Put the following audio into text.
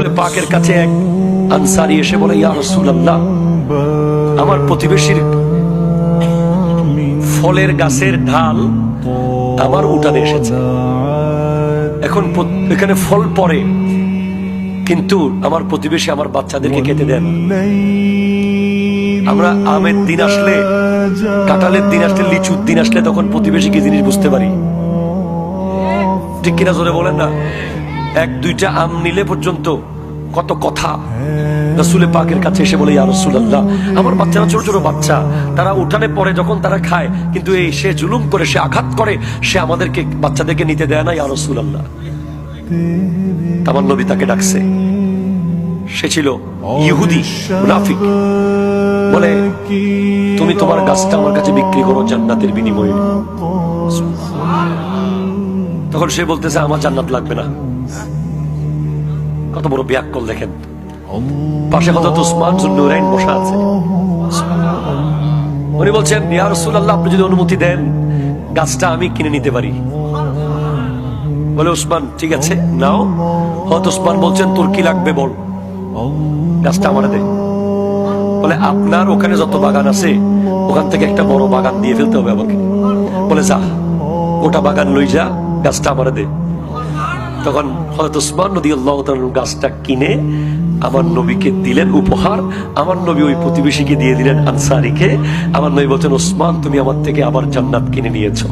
রাসূল পাকের কাছে এক আনসারী এসে বলে, ইয়া রাসূলুল্লাহ, আমার প্রতিবেশীর ফলের গাছের ঢাল আমার উঠানে এসেছে, এখন এখানে ফল পড়ে, কিন্তু আমার প্রতিবেশী আমার বাচ্চাদেরকে খেতে দেন। আমরা আমের দিন আসলে, কাঁঠালের দিন আসলে, লিচুর দিন আসলে তখন প্রতিবেশী কি জিনিস বুঝতে পারি, ঠিক কিনা জোরে বলেন না? এক দুইটা আম নিলে পর্যন্ত কত কথা। রাসূল পাকের কাছে এসে বলে, ইয়া রাসূলুল্লাহ, আমার বাচ্চারা ছোট ছোট বাচ্চা, তারা উঠানে পড়ে যখন তারা খায়, কিন্তু এই সে জুলুম করে, সে আঘাত করে, সে আমাদেরকে বাচ্চাদেরকে নিতে দেয় না, ইয়া রাসূলুল্লাহ। আমার নবী তাকে ডাকছে, সে ছিল ইহুদি মুনাফিক, বলে, তুমি তোমার গাছটা আমার কাছে বিক্রি করো জান্নাতের বিনিময়ে। তখন সে বলতেছে, আমার জান্নাত লাগবে না। কত বড় ব্যাককল দেখেন। পাশে হযরত উসমান যুন্নুরাইন বসা আছে, উনি বলছেন, ইয়া রাসূলুল্লাহ, আপনি যদি অনুমতি দেন গাছটা আমি কিনে নিতে পারি। বলে উসমান, ঠিক আছে নাও। হযরত উসমান বলছেন, তোর কি লাগবে বল, গাছটা আমারে দে। বলে, আপনার ওখানে যত বাগান আছে ওখান থেকে একটা বড় বাগান দিয়ে ফেলতে হবে আমাকে। বলে, যা, গোটা বাগান লই যা, গাছটা আমারে দে। তখন হযরত উসমান রাদিয়াল্লাহু তাআলা গাছটা কিনে আমার নবীকে দিলেন উপহার। আমার নবী ওই প্রতিবেশীকে দিয়ে দিলেন, আনসারীকে। আমার নবী বলছেন, উসমান, তুমি আমার থেকে আবার জান্নাত কিনে নিয়েছো।